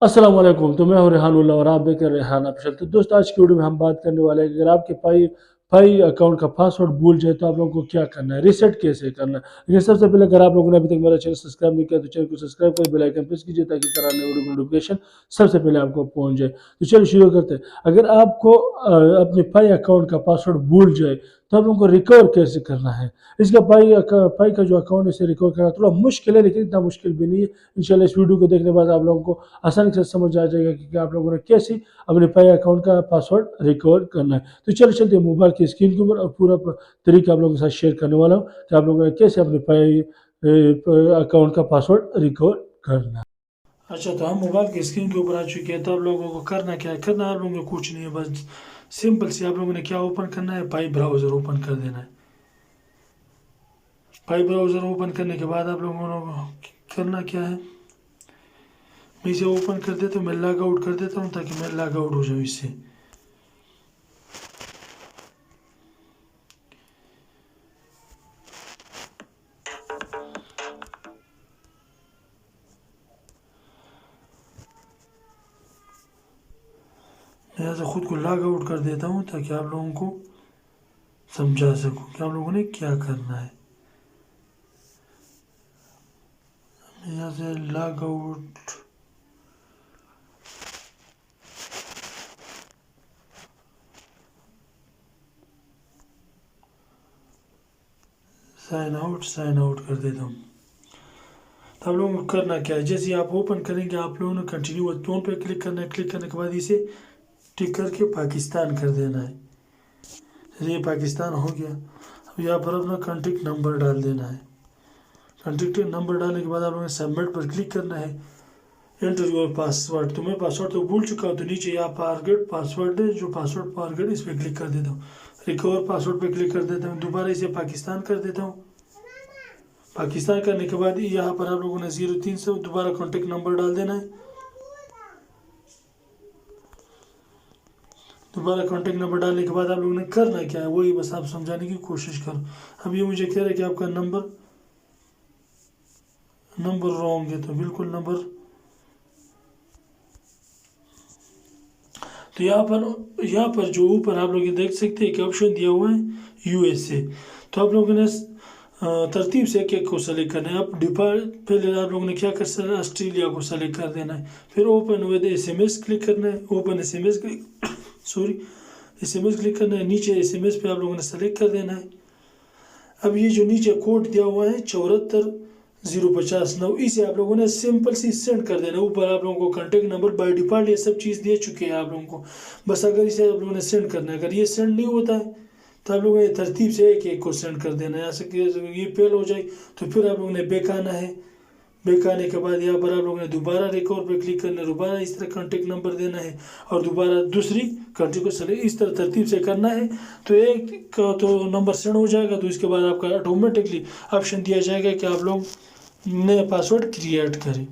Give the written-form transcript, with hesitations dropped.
अस्सलाम वालेकुम। तो मैं हूँ रेहानुल्लाह और आप देख रहे हैं रेहान ऑफिशियल। तो दोस्तों आज की वीडियो में हम बात करने वाले हैं कि अगर आपके पाई पाई अकाउंट का पासवर्ड भूल जाए तो आप लोगों को क्या करना है, रीसेट कैसे करना है। लेकिन सबसे पहले अगर आप लोगों ने अभी तक मेरा चैनल सब्सक्राइब नहीं किया तो चैनल को सब्सक्राइब कर बेल आइकन प्रेस कीजिए ताकि तरह नए वीडियो की नोटिफिकेशन सबसे पहले आपको पहुंच जाए। तो चलिए शुरू करते हैं। अगर आपको अपने पाई अकाउंट का पासवर्ड भूल जाए तो आप लोगों को रिकवर कैसे करना है। इसका पाई का जो अकाउंट है इसे रिकवर करना थोड़ा मुश्किल है, लेकिन इतना मुश्किल भी नहीं है। इंशाल्लाह इस वीडियो को देखने के बाद आप लोगों को आसानी से समझ आ जाएगा कि आप लोगों ने कैसे अपने पाई अकाउंट का पासवर्ड रिकवर करना है। तो चलो चलते हैं मोबाइल की स्क्रीन के ऊपर और पूरा तरीका आप लोगों के साथ शेयर करने वाला हूँ कि आप लोगों ने कैसे अपने पाई अकाउंट का पासवर्ड रिकवर करना है। अच्छा, तो हम मोबाइल की स्क्रीन के ऊपर आ चुके हैं। तो आप लोगों को करना क्या है, करना आप लोगों को कुछ नहीं है, बस सिंपल सी आप लोगों ने क्या ओपन करना है, पाई ब्राउज़र ओपन कर देना है। पाई ब्राउज़र ओपन करने के बाद आप लोगों को करना क्या है, मैं इसे ओपन कर देता हूँ, मैं लॉग आउट कर देता हूँ ताकि मैं लॉग आउट हो जाऊँ इससे। मैं यहाँ से खुद को लॉग आउट कर देता हूँ ताकि आप लोगों को समझा सकूँ कि आप लोगों ने क्या करना है। मैं यहाँ से लॉग आउट, साइन आउट कर देता हूँ। तो आप लोगों को करना क्या है, जैसे आप ओपन करेंगे आप लोगों ने कंटिन्यू टोन पे क्लिक करना है। क्लिक करने के बाद इसे टिक करके पाकिस्तान कर देना है। जैसे ये पाकिस्तान हो गया, अब यहाँ पर अपना कॉन्टेक्ट नंबर डाल देना है। कॉन्टेक्ट नंबर डालने के बाद आप लोगों ने सबमिट पर क्लिक करना है। एंटर योर पासवर्ड, तो मैं पासवर्ड तो भूल चुका हूँ, तो नीचे यहाँ फॉरगेट पासवर्ड है, जो पासवर्ड फॉरगेट इस पर क्लिक कर देता हूँ। रिकवर पासवर्ड पे क्लिक कर देता हूँ, दोबारा इसे पाकिस्तान कर देता हूँ। पाकिस्तान करने के बाद यहाँ पर आप लोगों ने 03 से दोबारा कॉन्टेक्ट नंबर डाल देना है। दोबारा कॉन्टेक्ट नंबर डालने के बाद आप लोगों ने करना क्या है, वही बस आप समझाने की कोशिश करो। अब ये मुझे कह रहा है कि आपका नंबर रॉन्ग है, तो बिल्कुल नंबर, तो यहाँ पर जो ऊपर आप लोग देख सकते हैं कि ऑप्शन दिया हुआ है यूएसए। तो आप लोगों ने तरतीब से एक एक को सेलेक्ट करना है। आप डिफॉल्ट पहले आप लोगों ने क्या कर सकते हैं, ऑस्ट्रेलिया को सेलेक्ट कर देना है। फिर ओपन विद एसएमएस क्लिक करना है। Open SMS click SMS click करना है। नीचे एसएमएस पे आप लोगों ने सेलेक्ट कर देना है। अब ये जो नीचे कोड दिया हुआ है 74,059, इसे आप लोगों ने सिंपल सी सेंड कर देना। ऊपर आप लोगों को कॉन्टेक्ट नंबर बाय डिफॉल्ट ये सब चीज़ दे चुके हैं आप लोगों को, बस अगर इसे आप लोगों ने सेंड करना है। अगर ये सेंड नहीं होता है तो आप लोगों ने तरतीब से एक एक को सेंड कर देना है। ऐसे कि ये फेल हो जाए तो फिर आप लोगों ने बैक आना है। बैक आने के बाद यहाँ पर आप लोगों ने दोबारा रिकॉर्ड पे क्लिक करना है, दोबारा इस तरह कॉन्टेक्ट नंबर देना है और दोबारा दूसरी कंट्री को सेलेक्ट इस तरह तरतीब से करना है। तो एक का तो नंबर सेंड हो जाएगा, तो इसके बाद आपका ऑटोमेटिकली ऑप्शन दिया जाएगा कि आप लोग नया पासवर्ड क्रिएट करें।